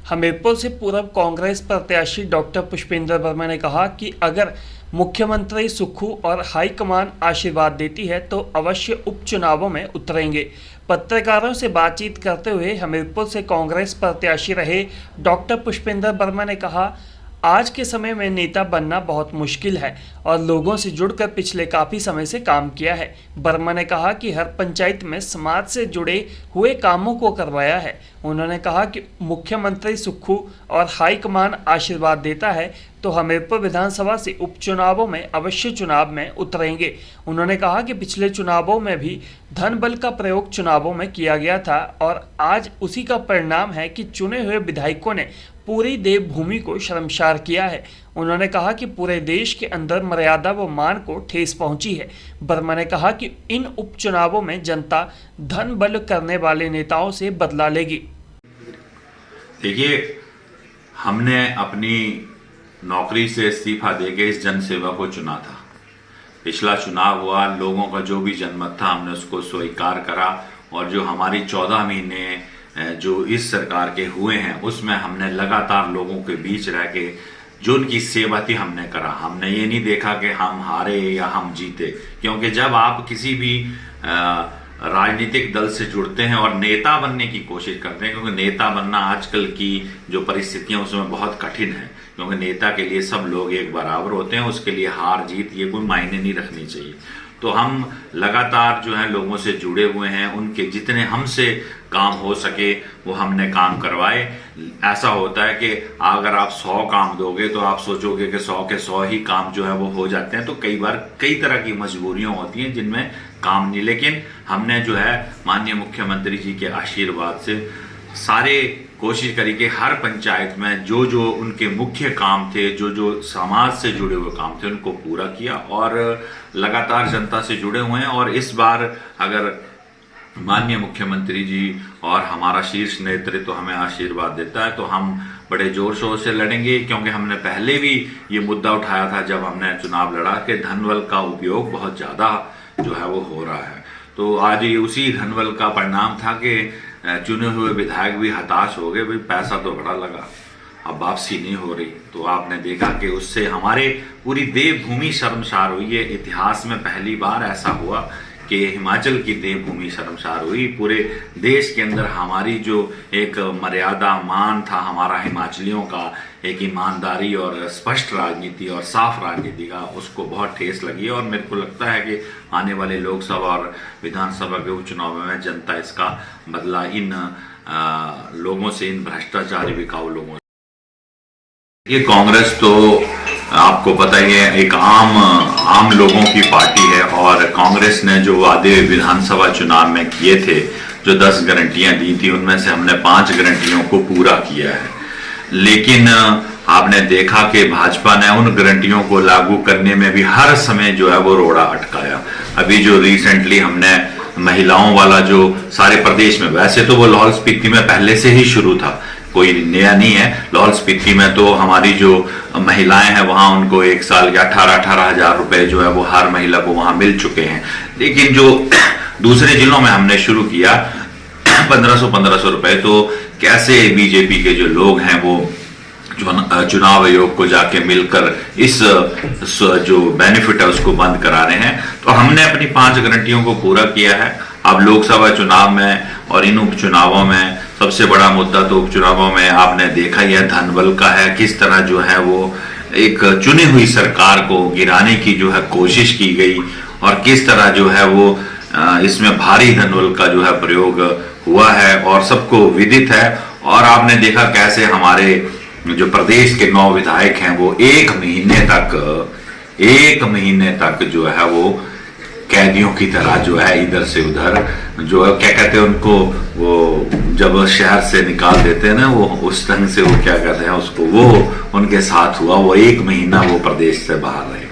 हमीरपुर से पूर्व कांग्रेस प्रत्याशी डॉक्टर पुष्पेंद्र वर्मा ने कहा कि अगर मुख्यमंत्री सुक्खू और हाईकमान आशीर्वाद देती है तो अवश्य उपचुनावों में उतरेंगे। पत्रकारों से बातचीत करते हुए हमीरपुर से कांग्रेस प्रत्याशी रहे डॉक्टर पुष्पेंद्र वर्मा ने कहा, आज के समय में नेता बनना बहुत मुश्किल है और लोगों से जुड़कर पिछले काफ़ी समय से काम किया है। वर्मा ने कहा कि हर पंचायत में समाज से जुड़े हुए कामों को करवाया है। उन्होंने कहा कि मुख्यमंत्री सुक्खू और हाईकमान आशीर्वाद देता है तो हमीरपुर विधानसभा से उपचुनावों में अवश्य चुनाव में उतरेंगे। उन्होंने कहा कि पिछले चुनावों में भी धन बल का प्रयोग चुनावों में किया गया था और आज उसी का परिणाम है कि चुने हुए विधायकों ने पूरी देवभूमि को शर्मसार किया है। उन्होंने कहा कि पूरे देश के अंदर मर्यादा व मान को ठेस पहुंची है। वर्मा ने कहा कि इन उपचुनावों में जनता धन बल करने वाले नेताओं से बदला लेगी। देखिए, हमने अपनी नौकरी से इस्तीफा देके इस जनसेवा को चुना था। पिछला चुनाव हुआ, लोगों का जो भी जनमत था हमने उसको स्वीकार करा और जो हमारी 14 महीने जो इस सरकार के हुए हैं उसमें हमने लगातार लोगों के बीच रह के जो उनकी सेवा थी हमने करा। हमने ये नहीं देखा कि हम हारे या हम जीते, क्योंकि जब आप किसी भी राजनीतिक दल से जुड़ते हैं और नेता बनने की कोशिश करते हैं, क्योंकि नेता बनना आजकल की जो परिस्थितियां उसमें बहुत कठिन है, क्योंकि नेता के लिए सब लोग एक बराबर होते हैं, उसके लिए हार जीत ये कोई मायने नहीं रखनी चाहिए। तो हम लगातार जो है लोगों से जुड़े हुए हैं, उनके जितने हमसे काम हो सके वो हमने काम करवाए। ऐसा होता है कि अगर आप 100 काम दोगे तो आप सोचोगे कि 100 के 100 ही काम जो है वो हो जाते हैं, तो कई बार कई तरह की मजबूरियां होती हैं जिनमें काम नहीं। लेकिन हमने जो है माननीय मुख्यमंत्री जी के आशीर्वाद से सारे कोशिश करी कि हर पंचायत में जो जो उनके मुख्य काम थे, जो जो समाज से जुड़े हुए काम थे, उनको पूरा किया और लगातार जनता से जुड़े हुए हैं। और इस बार अगर माननीय मुख्यमंत्री जी और हमारा शीर्ष नेतृत्व हमें आशीर्वाद देता है तो हम बड़े जोर शोर से लड़ेंगे, क्योंकि हमने पहले भी ये मुद्दा उठाया था जब हमने चुनाव लड़ा कि धनबल का उपयोग बहुत ज्यादा जो है वो हो रहा है। तो आज ये उसी धनबल का परिणाम था कि चुने हुए विधायक भी हताश हो गए, भाई पैसा तो बड़ा लगा, अब वापसी नहीं हो रही। तो आपने देखा कि उससे हमारे पूरी देवभूमि शर्मसार हुई है। इतिहास में पहली बार ऐसा हुआ कि हिमाचल की देवभूमि शर्मसार हुई। पूरे देश के अंदर हमारी जो एक मर्यादा मान था हमारा हिमाचलियों का, एक ईमानदारी और स्पष्ट राजनीति और साफ राजनीति का, उसको बहुत ठेस लगी। और मेरे को लगता है कि आने वाले लोकसभा और विधानसभा के उपचुनाव में जनता इसका बदला इन लोगों से, इन भ्रष्टाचारी बिकाऊ लोगों से। ये कांग्रेस तो आपको पता ही है एक आम लोगों की पार्टी है और कांग्रेस ने जो वादे विधानसभा चुनाव में किए थे, जो 10 गारंटियां दी थी, उनमें से हमने 5 गारंटियों को पूरा किया है। लेकिन आपने देखा कि भाजपा ने उन गारंटियों को लागू करने में भी हर समय जो है वो रोड़ा अटकाया। अभी जो रिसेंटली हमने महिलाओं वाला जो सारे प्रदेश में, वैसे तो वो लाहौल स्पीति में पहले से ही शुरू था, कोई नया नहीं है। लाहौल स्पीति में तो हमारी जो महिलाएं हैं वहां उनको एक साल के 18-18 हजार रुपए जो है वो हर महिला को वहां मिल चुके हैं। लेकिन जो दूसरे जिलों में हमने शुरू किया 1500 रुपए, तो कैसे बीजेपी के जो लोग हैं वो जो चुनाव आयोग को जाके मिलकर इस जो बेनिफिट है उसको बंद करा रहे हैं। तो हमने अपनी 5 गारंटियों को पूरा किया है। अब लोकसभा चुनाव में और इन उपचुनावों में सबसे बड़ा मुद्दा तो उपचुनावों में आपने देखा ही है धनबल का है। किस तरह जो है वो एक चुनी हुई सरकार को गिराने की जो है कोशिश की गई और किस तरह जो है वो इसमें भारी धनबल का जो है प्रयोग हुआ है और सबको विदित है। और आपने देखा कैसे हमारे जो प्रदेश के 9 विधायक हैं वो एक महीने तक जो है वो कैदियों की तरह जो है इधर से उधर, जो क्या कहते हैं उनको, वो जब शहर से निकाल देते हैं ना, वो उस ढंग से वो क्या कहते हैं उसको, वो उनके साथ हुआ। वो 1 महीना वो प्रदेश से बाहर रहे।